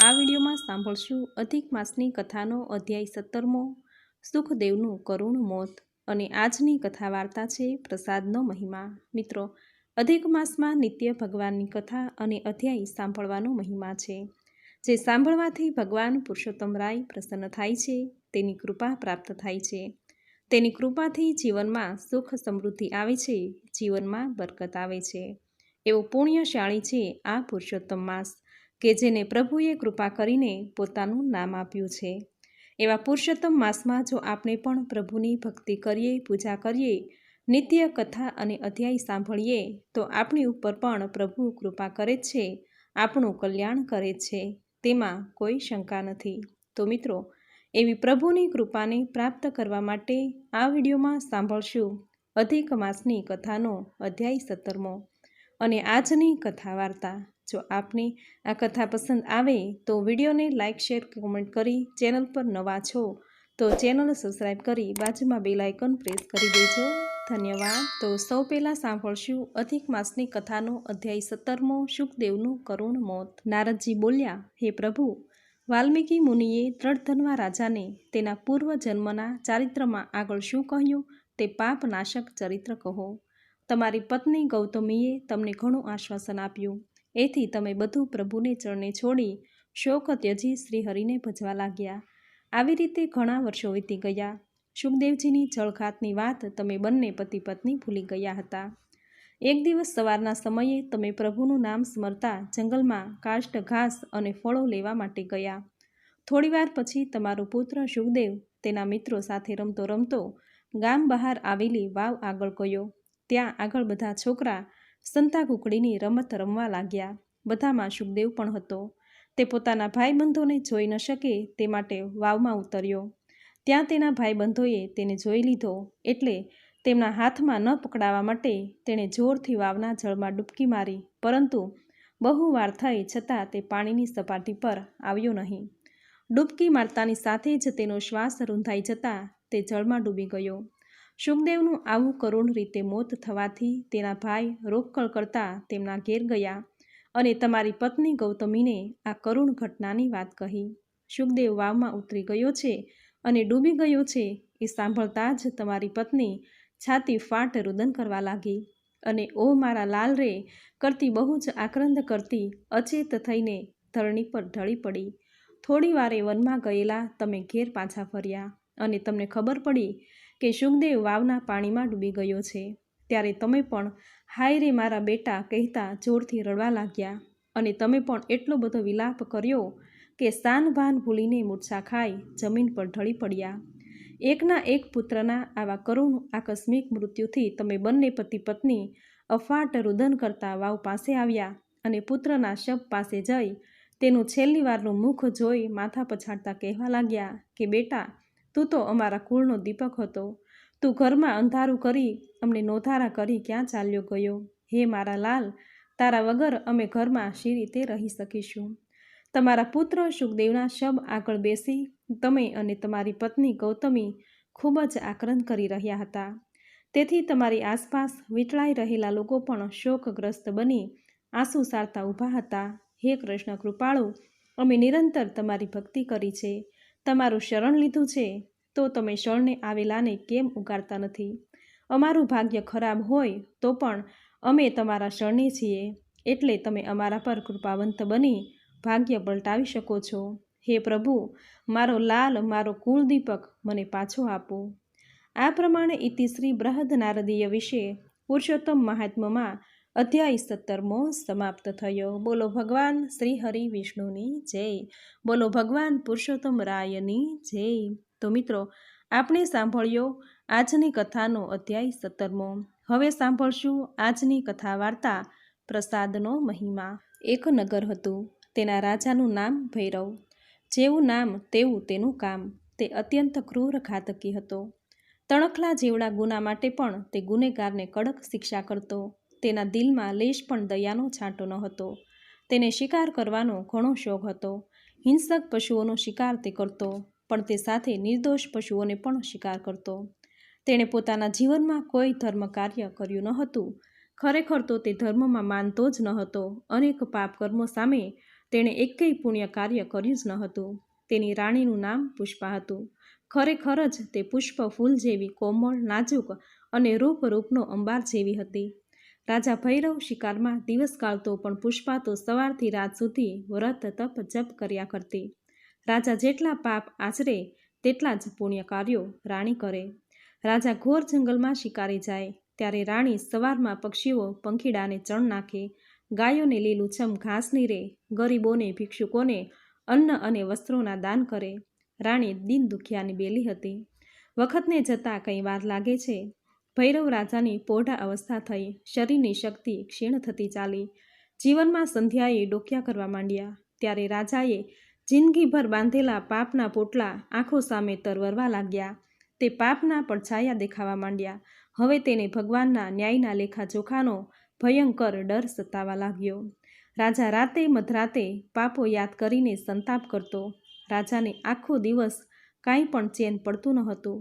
આ વિડીયોમાં સાંભળશું અધિક માસની કથાનો અધ્યાય 17મો, સુખદેવનું કરુણ મોત. અને આજની કથા વાર્તા છે પ્રસાદનો મહિમા. મિત્રો, અધિક માસમાં નિત્ય ભગવાનની કથા અને અધ્યાય સાંભળવાનો મહિમા છે, જે સાંભળવાથી ભગવાન પુરુષોત્તમ રાય પ્રસન્ન થાય છે, તેની કૃપા પ્રાપ્ત થાય છે. તેની કૃપાથી જીવનમાં સુખ સમૃદ્ધિ આવે છે, જીવનમાં બરકત આવે છે. એવો પુણ્યશાળી છે આ પુરુષોત્તમ માસ, કે જેને પ્રભુએ કૃપા કરીને પોતાનું નામ આપ્યું છે. એવા પુરુષોત્તમ માસમાં જો આપણે પણ પ્રભુની ભક્તિ કરીએ, પૂજા કરીએ, નિત્ય કથા અને અધ્યાય સાંભળીએ, તો આપણી ઉપર પણ પ્રભુ કૃપા કરે જ છે, આપણું કલ્યાણ કરે જ છે, તેમાં કોઈ શંકા નથી. તો મિત્રો, એવી પ્રભુની કૃપાને પ્રાપ્ત કરવા માટે આ વિડીયોમાં સાંભળશું અધિક માસની કથાનો અધ્યાય 17મો અને આજની કથા વાર્તા. જો આપને આ કથા પસંદ આવે તો વિડીયોને લાઇક, શેર, કોમેન્ટ કરી, ચેનલ પર નવા છો તો ચેનલ સબસ્ક્રાઈબ કરી બાજુમાં બેલ આઇકન પ્રેસ કરી દેજો. ધન્યવાદ. તો સૌ પહેલાં સાંભળશું અધિક માસની કથાનો અધ્યાય 17મો, સુખદેવનું કરુણ મોત. નારદજી બોલ્યા, હે પ્રભુ, વાલ્મીકી મુનિએ દ્રઢધન્વા રાજાને તેના પૂર્વ જન્મના ચારિત્રમાં આગળ શું કહ્યું તે પાપનાશક ચરિત્ર કહો. તમારી પત્ની ગૌતમીએ તમને ઘણું આશ્વાસન આપ્યું, એથી તમે બધું પ્રભુને ચરણે છોડી શોક ત્યજી શ્રીહરિને ભજવા લાગ્યા. આવી રીતે ઘણા વર્ષો વીતી ગયા. સુખદેવજીની જળઘાતની વાત તમે બંને પતિ પત્ની ભૂલી ગયા હતા. એક દિવસ સવારના સમયે તમે પ્રભુનું નામ સ્મરતા જંગલમાં કાષ્ઠ, ઘાસ અને ફળો લેવા માટે ગયા. થોડીવાર પછી તમારો પુત્ર સુખદેવ તેના મિત્રો સાથે રમતો રમતો ગામ બહાર આવેલી વાવ આગળ ગયો. ત્યાં આગળ બધા છોકરા સંતાકૂકડીની રમત રમવા લાગ્યા. બધામાં સુખદેવ પણ હતો. તે પોતાના ભાઈબંધોને જોઈ ન શકે તે માટે વાવમાં ઉતર્યો. ત્યાં તેના ભાઈબંધોએ તેને જોઈ લીધો, એટલે તેમના હાથમાં ન પકડાવા માટે તેણે જોરથી વાવના જળમાં ડૂબકી મારી, પરંતુ બહુ વાર થઈ છતાં તે પાણીની સપાટી પર આવ્યો નહીં. ડૂબકી મારતાની સાથે જ તેનો શ્વાસ રૂંધાઈ જતાં તે જળમાં ડૂબી ગયો. સુખદેવનું આવું કરુણ રીતે મોત થવાથી તેના ભાઈ રોકકળ કરતા તેમના ઘેર ગયા અને તમારી પત્ની ગૌતમીને આ કરુણ ઘટનાની વાત કહી. સુખદેવ વાવમાં ઉતરી ગયો છે અને ડૂબી ગયો છે એ સાંભળતા જ તમારી પત્ની છાતી ફાટ રુદન કરવા લાગી અને ઓ મારા લાલ રે કરતી બહુ જ આક્રંદ કરતી અચેત થઈને ધરણી પર ઢળી પડી. થોડી વારે વનમાં ગયેલા તમે ઘેર પાછા ફર્યા અને તમને ખબર પડી કે સુખદેવ વાવના પાણીમાં ડૂબી ગયો છે. ત્યારે તમે પણ હાય રે મારા બેટા કહેતા જોરથી રડવા લાગ્યા અને તમે પણ એટલો બધો વિલાપ કર્યો કે સાન ભાન ભૂલીને મૂર્છા ખાઈ જમીન પર ઢળી પડ્યા. એકના એક પુત્રના આવા કરુણ આકસ્મિક મૃત્યુથી તમે બંને પતિ પત્ની અફાટ રુદન કરતા વાવ પાસે આવ્યા અને પુત્રના શબ પાસે જઈ તેનું છેલ્લી વારનું મુખ જોઈ માથા પછાડતા કહેવા લાગ્યા કે બેટા, તું તો અમારા કુળનો દીપક હતો. તું ઘરમાં અંધારું કરી અમને નોધારા કરી ક્યાં ચાલ્યો ગયો? હે મારા લાલ, તારા વગર અમે ઘરમાં શી રીતે રહી શકીશું? તમારા પુત્ર સુખદેવના શબ આગળ બેસી તમે અને તમારી પત્ની ગૌતમી ખૂબ જ આક્રંદ કરી રહ્યા હતા. તેથી તમારી આસપાસ વીંટળાઈ રહેલા લોકો પણ શોકગ્રસ્ત બની આંસુ સારતા ઊભા હતા. હે કૃષ્ણ કૃપાળુ, અમે નિરંતર તમારી ભક્તિ કરી છે, તમારું શરણ લીધું છે, તો તમે શરણે આવેલાને કેમ ઉગારતા નથી? અમારું ભાગ્ય ખરાબ હોય તો પણ અમે તમારા શરણે છીએ, એટલે તમે અમારા પર કૃપાવંત બની ભાગ્ય પલટાવી શકો છો. હે પ્રભુ, મારો લાલ, મારો કુળદીપક મને પાછો આપો. આ પ્રમાણે ઇતિશ્રી બૃહદ નારદીય વિશે પુરુષોત્તમ મહાત્મ્યમાં અધ્યાય 17મો સમાપ્ત થયો. બોલો ભગવાન શ્રી હરિ વિષ્ણુની જય. બોલો ભગવાન પુરુષોત્તમ રાયની જય. તો મિત્રો, આપણે સાંભળ્યો આજની કથાનો અધ્યાય 17મો. હવે સાંભળશું આજની કથા વાર્તા પ્રસાદનો મહિમા. એક નગર હતું. તેના રાજાનું નામ ભૈરવ. જેવું નામ તેવું તેનું કામ. તે અત્યંત ક્રૂર ઘાતકી હતો. તણખલા જેવડા ગુના માટે પણ તે ગુનેગારને કડક શિક્ષા કરતો. તેના દિલમાં લેશ પણ દયાનો છાંટો ન હતો. તેને શિકાર કરવાનો ઘણો શોખ હતો. હિંસક પશુઓનો શિકાર તે કરતો, પણ તે સાથે નિર્દોષ પશુઓને પણ શિકાર કરતો. તેણે પોતાના જીવનમાં કોઈ ધર્મ કાર્ય કર્યું ન હતું. ખરેખર તો તે ધર્મમાં માનતો જ ન હતો. અનેક પાપ કર્મો સામે તેણે એકેય પુણ્ય કાર્ય કર્યું જ ન હતું. તેની રાણીનું નામ પુષ્પા હતું. ખરેખર જ તે પુષ્પ ફૂલ જેવી કોમળ, નાજુક અને રૂપનો અંબાર જેવી હતી. રાજા ભૈરવ શિકારમાં દિવસ ગાળતો, પણ પુષ્પા તો સવારથી રાત સુધી વ્રત તપ જપ કર્યા કરતી. રાજા જેટલા પાપ આચરે તેટલા જ પુણ્ય કાર્યો રાણી કરે. રાજા ઘોર જંગલમાં શિકારે જાય ત્યારે રાણી સવારમાં પક્ષીઓ પંખીડાને ચણ નાખે, ગાયોને લીલુંછમ ઘાસ નીરે, ગરીબોને ભિક્ષુકોને અન્ન અને વસ્ત્રોના દાન કરે. રાણી દીન દુખિયાની બેલી હતી. વખતને જતાં કંઈ વાર લાગે છે. ભૈરવ રાજાની પોઢા અવસ્થા થઈ, શરીરની શક્તિ ક્ષીણ થતી ચાલી. જીવનમાં સંધ્યાએ ડોક્યા કરવા માંડ્યા. ત્યારે રાજાએ જિંદગીભર બાંધેલા પાપના પોટલા આંખો સામે તરવરવા લાગ્યા. તે પાપના પડછાયા દેખાવા માંડ્યા. હવે તેને ભગવાનના ન્યાયના લેખાજોખાનો ભયંકર ડર સતાવા લાગ્યો. રાજા રાતે મધરાતે પાપો યાદ કરીને સંતાપ કરતો. રાજાને આખો દિવસ કાંઈ પણ ચેન પડતું ન હતું.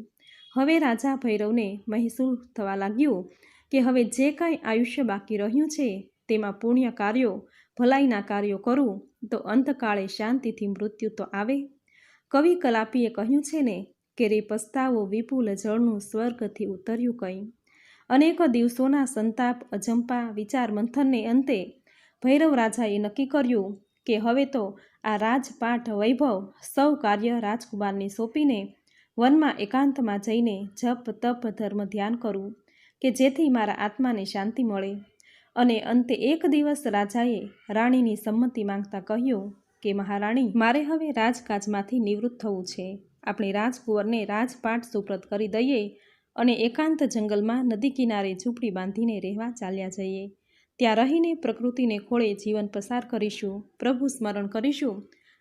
હવે રાજા ભૈરવને મહેસૂસ થવા લાગ્યું કે હવે જે કાંઈ આયુષ્ય બાકી રહ્યું છે તેમાં પુણ્ય કાર્યો, ભલાઈના કાર્યો કરું તો અંતકાળે શાંતિથી મૃત્યુ તો આવે. કવિ કલાપીએ કહ્યું છે ને કે રે પસ્તાવો વિપુલ જળનું સ્વર્ગથી ઉતર્યું કંઈ. અનેક દિવસોના સંતાપ, અજંપા, વિચાર મંથનને અંતે ભૈરવ રાજાએ નક્કી કર્યું કે હવે તો આ રાજપાઠ વૈભવ સૌ કાર્ય રાજકુમારને સોંપીને વનમાં એકાંતમાં જઈને જપ તપ ધર્મ ધ્યાન કરું કે જેથી મારા આત્માને શાંતિ મળે. અને અંતે એક દિવસ રાજાએ રાણીની સંમતિ માંગતા કહ્યું કે મહારાણી, મારે હવે રાજકાજમાંથી નિવૃત્ત થવું છે. આપણે રાજકુંવરને રાજપાઠ સુપ્રત કરી દઈએ અને એકાંત જંગલમાં નદી કિનારે ઝૂંપડી બાંધીને રહેવા ચાલ્યા જઈએ. ત્યાં રહીને પ્રકૃતિને ખોળે જીવન પસાર કરીશું, પ્રભુ સ્મરણ કરીશું.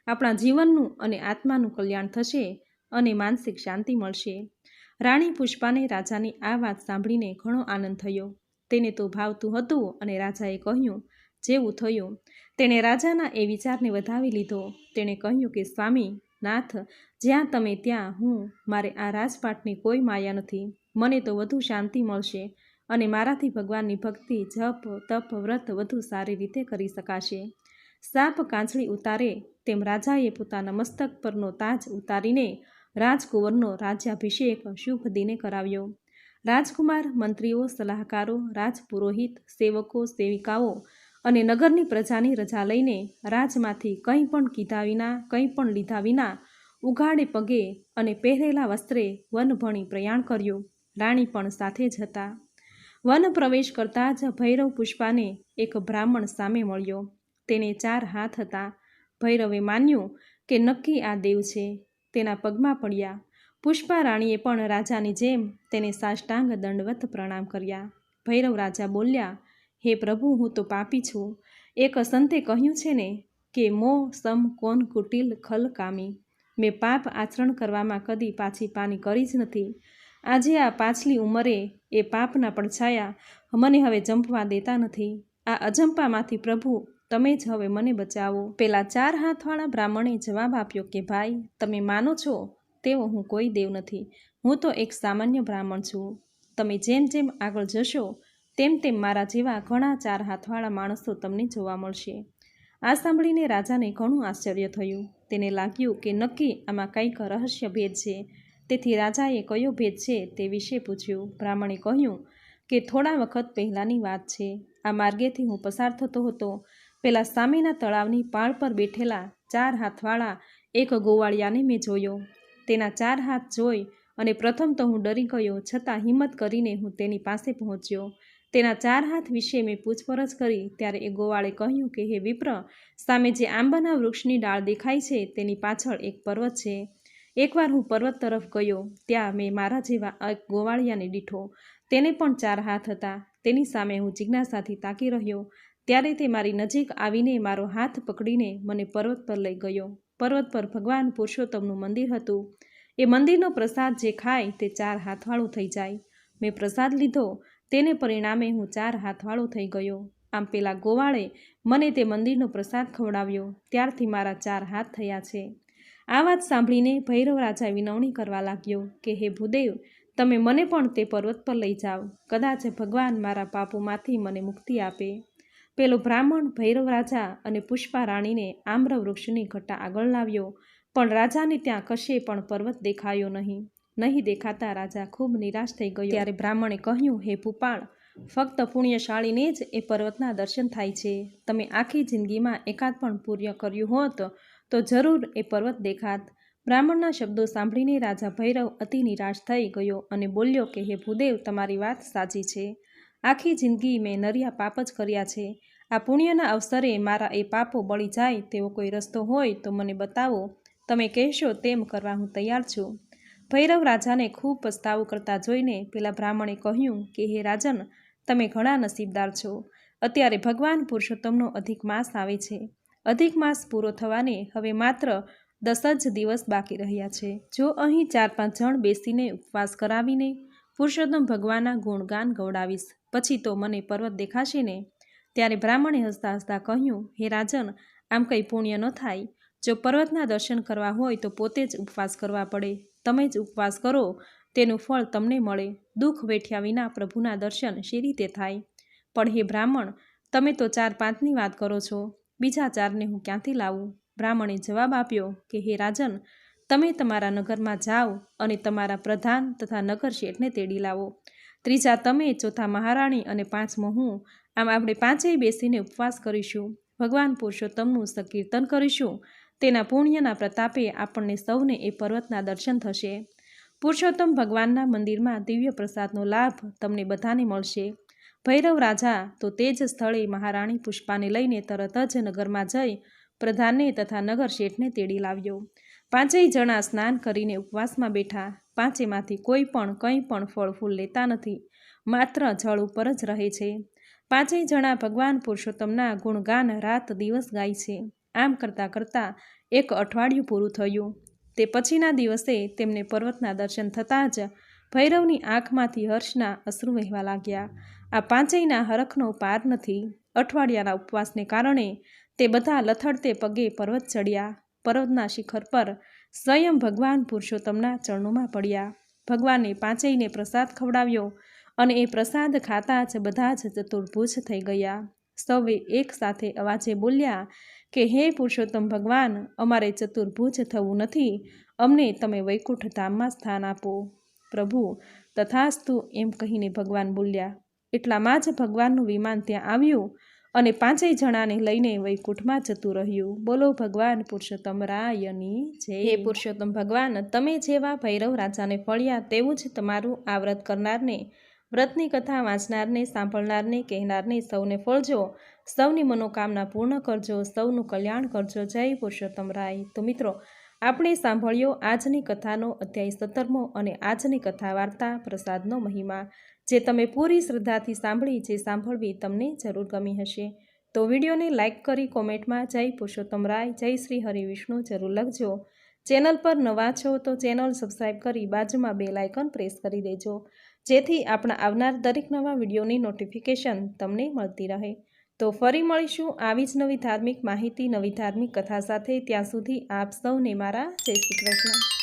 આપણા જીવનનું અને આત્માનું કલ્યાણ થશે અને માનસિક શાંતિ મળશે. રાણી પુષ્પાને રાજાની આ વાત સાંભળીને ઘણો આનંદ થયો. તેને તો ભાવતું હતું અને રાજાએ કહ્યું જેવું થયું. તેણે રાજાના એ વિચારને વધાવી લીધો. તેણે કહ્યું કે સ્વામી નાથ, જ્યાં તમે ત્યાં હું. મારે આ રાજપાઠની કોઈ માયા નથી. મને તો વધુ શાંતિ મળશે અને મારાથી ભગવાનની ભક્તિ, જપ તપ વ્રત વધુ સારી રીતે કરી શકાશે. સાપ કાંચળી ઉતારે તેમ રાજાએ પોતાના મસ્તક પરનો તાજ ઉતારીને રાજકુંવરનો રાજ્યાભિષેક શુભ દિને કરાવ્યો. રાજકુમાર, મંત્રીઓ, સલાહકારો, રાજપુરોહિત, સેવકો, સેવિકાઓ અને નગરની પ્રજાની રજા લઈને રાજમાંથી કંઈ પણ કીધા વિના, કંઈ પણ લીધા વિના ઉઘાડે પગે અને પહેરેલા વસ્ત્રે વન ભણી પ્રયાણ કર્યું. રાણી પણ સાથે જ હતા. વન પ્રવેશ કરતાં જ ભૈરવ પુષ્પાને એક બ્રાહ્મણ સામે મળ્યો. તેને 4 હાથ હતા. ભૈરવે માન્યું કે નક્કી આ દેવ છે. તેના પગમાં પડ્યા. પુષ્પા રાણીએ પણ રાજાની જેમ તેને સાષ્ટાંગ દંડવત પ્રણામ કર્યા. ભૈરવ રાજા બોલ્યા, હે પ્રભુ, હું તો પાપી છું. એક સંતે કહ્યું છે ને કે મો સમ કોન કુટિલ ખલ કામી. મેં પાપ આચરણ કરવામાં કદી પાછી પાની કરી જ નથી. આજે આ પાછલી ઉંમરે એ પાપના પડછાયા મને હવે જંપવા દેતા નથી. આ અજંપામાંથી પ્રભુ તમે જ હવે મને બચાવો. પેલા 4 હાથવાળા બ્રાહ્મણે જવાબ આપ્યો કે ભાઈ, તમે માનો છો તેવો હું કોઈ દેવ નથી. હું તો એક સામાન્ય બ્રાહ્મણ છું. તમે જેમ જેમ આગળ જશો તેમ તેમ મારા જેવા ઘણા 4 હાથવાળા માણસો તમને જોવા મળશે. આ સાંભળીને રાજાને ઘણું આશ્ચર્ય થયું. તેને લાગ્યું કે નક્કી આમાં કંઈક રહસ્ય ભેદ છે. તેથી રાજાએ કયો ભેદ છે તે વિશે પૂછ્યું. બ્રાહ્મણે કહ્યું કે થોડા વખત પહેલાંની વાત છે. આ માર્ગેથી હું પસાર થતો હતો. પેલા સામેના તળાવની પાળ પર બેઠેલા 4 હાથવાળા એક ગોવાળિયાને મેં જોયો. તેના 4 હાથ જોઈ અને પ્રથમ તો હું ડરી ગયો, છતાં હિંમત કરીને હું તેની પાસે પહોંચ્યો. તેના 4 હાથ વિશે મેં પૂછપરછ કરી ત્યારે એ ગોવાળે કહ્યું કે હે વિપ્ર, સામે જે આંબાના વૃક્ષની ડાળ દેખાય છે તેની પાછળ એક પર્વત છે. એકવાર હું પર્વત તરફ ગયો. ત્યાં મેં મારા જેવા એક ગોવાળિયાને દીઠો. તેને પણ 4 હાથ હતા. તેની સામે હું જિજ્ઞાસાથી તાકી રહ્યો. ત્યારે તે મારી નજીક આવીને મારો હાથ પકડીને મને પર્વત પર લઈ ગયો. પર્વત પર ભગવાન પુરુષોત્તમનું મંદિર હતું. એ મંદિરનો પ્રસાદ જે ખાય તે 4 હાથવાળું થઈ જાય. મેં પ્રસાદ લીધો. તેને પરિણામે હું 4 હાથવાળો થઈ ગયો. આમ પેલા ગોવાળે મને તે મંદિરનો પ્રસાદ ખવડાવ્યો. ત્યારથી મારા 4 હાથ થયા છે. આ વાત સાંભળીને ભૈરવ રાજા વિનવણી કરવા લાગ્યો કે હે ભૂદેવ, તમે મને પણ તે પર્વત પર લઈ જાઓ. કદાચ ભગવાન મારા પાપોમાંથી મને મુક્તિ આપે. પેલો બ્રાહ્મણ ભૈરવ રાજા અને પુષ્પા રાણીને આમ્ર વૃક્ષની ઘટા આગળ લાવ્યો, પણ રાજાને ત્યાં કશે પણ પર્વત દેખાયો નહીં દેખાતા રાજા ખૂબ નિરાશ થઈ ગયો. ત્યારે બ્રાહ્મણે કહ્યું, હે ભૂપાળ, ફક્ત પુણ્યશાળીને જ એ પર્વતના દર્શન થાય છે. તમે આખી જિંદગીમાં એકાદ પણ પુણ્ય કર્યું હોત તો જરૂર એ પર્વત દેખાત. બ્રાહ્મણના શબ્દો સાંભળીને રાજા ભૈરવ અતિ નિરાશ થઈ ગયો અને બોલ્યો કે હે ભૂદેવ, તમારી વાત સાચી છે. આખી જિંદગી મેં નરિયા પાપ જ કર્યા છે. આ પુણ્યના અવસરે મારા એ પાપો બળી જાય તેવો કોઈ રસ્તો હોય તો મને બતાવો. તમે કહેશો તેમ કરવા હું તૈયાર છું. ભૈરવ રાજાને ખૂબ પસ્તાવો કરતા જોઈને પેલા બ્રાહ્મણે કહ્યું કે હે રાજન, તમે ઘણા નસીબદાર છો. અત્યારે ભગવાન પુરુષોત્તમનો અધિક માસ આવે છે. અધિક માસ પૂરો થવાને હવે માત્ર 10 જ દિવસ બાકી રહ્યા છે. જો અહીં 4-5 જણ બેસીને ઉપવાસ કરાવીને પુરુષોત્તમ ભગવાનના ગુણગાન ગવડાવીશ, પછી તો મને પર્વત દેખાશે ને? ત્યારે બ્રાહ્મણે હસતા હસતા કહ્યું, હે રાજન, આમ કંઈ પુણ્ય ન થાય. જો પર્વતના દર્શન કરવા હોય તો પોતે જ ઉપવાસ કરવા પડે. તમે જ ઉપવાસ કરો, તેનું ફળ તમને મળે. દુઃખ વેઠ્યા વિના પ્રભુના દર્શન શી રીતે થાય? પણ હે બ્રાહ્મણ, તમે તો 4-5ની વાત કરો છો, બીજા 4ને હું ક્યાંથી લાવું? બ્રાહ્મણે જવાબ આપ્યો કે હે રાજન, તમે તમારા નગરમાં જાઓ અને તમારા પ્રધાન તથા નગર શેઠને તેડી લાવો. ત્રીજા તમે, ચોથા મહારાણી અને 5મો હું. આમ આપણે 5એય બેસીને ઉપવાસ કરીશું. ભગવાન પુરુષોત્તમનું સંકીર્તન કરીશું. તેના પુણ્યના પ્રતાપે આપણને સૌને એ પર્વતના દર્શન થશે. પુરુષોત્તમ ભગવાનના મંદિરમાં દિવ્ય પ્રસાદનો લાભ તમને બધાને મળશે. ભૈરવ રાજા તો તે જ સ્થળે મહારાણી પુષ્પાને લઈને તરત જ નગરમાં જઈ પ્રધાનને તથા નગર શેઠને તેડી લાવ્યો. 5એય જણા સ્નાન કરીને ઉપવાસમાં બેઠા. 5એયમાંથી કોઈ પણ કંઈ પણ ફળ ફૂલ લેતા નથી, માત્ર જળ ઉપર જ રહે છે. 5એય જણા ભગવાન પુરુષોત્તમના ગુણગાન રાત દિવસ ગાય છે. આમ કરતાં કરતાં 1 અઠવાડિયું પૂરું થયું. તે પછીના દિવસે તેમને પર્વતના દર્શન થતાં જ ભૈરવની આંખમાંથી હર્ષના અશ્રુ વહેવા લાગ્યા. આ 5એયના હરખનો પાર નથી. અઠવાડિયાના ઉપવાસને કારણે તે બધા લથડતે પગે પર્વત ચડ્યા. પર્વતના શિખર પર સ્વયં ભગવાન પુરુષોત્તમના ચરણોમાં પડ્યા. ભગવાને 5એયને પ્રસાદ ખવડાવ્યો અને એ પ્રસાદ ખાતા જ બધા જ ચતુર્ભુજ થઈ ગયા. સૌએ એક સાથે અવાજે બોલ્યા કે હે પુરુષોત્તમ ભગવાન, અમારે ચતુર્ભુજ થવું નથી, અમને તમે વૈકુંઠ ધામમાં સ્થાન આપો. પ્રભુ, તથાસ્તુ એમ કહીને ભગવાન બોલ્યા. એટલામાં જ ભગવાનનું વિમાન ત્યાં આવ્યું અને 5એય જણાને લઈને વૈકુંઠમાં જતું રહ્યું. બોલો ભગવાન પુરુષોત્તમ રાયની જય. હે પુરુષોત્તમ ભગવાન, તમે જેવા ભૈરવ રાજાને ફળ્યા તેવું જ તમારું આ વ્રત કરનારને, વ્રતની કથા વાંચનારને, સાંભળનારને, કહેનારને સૌને ફળજો. સૌની મનોકામના પૂર્ણ કરજો. સૌનું કલ્યાણ કરજો. જય પુરુષોત્તમ રાય. તો મિત્રો, આપણે સાંભળ્યો આજની કથાનો અધ્યાય 17મો અને આજની કથા વાર્તા પ્રસાદનો મહિમા, જે તમે પૂરી શ્રદ્ધાથી સાંભળી, જે સાંભળવી તમને જરૂર ગમી હશે. તો વિડીયોને લાઇક કરી કોમેન્ટમાં જય પુરુષોત્તમ રાય, જય શ્રી હરિવિષ્ણુ જરૂર લખજો. ચેનલ પર નવા છો તો ચેનલ સબસ્ક્રાઈબ કરી બાજુમાં બેલ આઇકન પ્રેસ કરી દેજો, જેથી આપણા આવનાર દરેક નવા વિડીયોની નોટિફિકેશન તમને મળતી રહે. તો ફરી મળીશું આવી જ નવી ધાર્મિક માહિતી, નવી ધાર્મિક કથા સાથે. ત્યાં સુધી આપ સૌને મારા જય શ્રી કૃષ્ણ.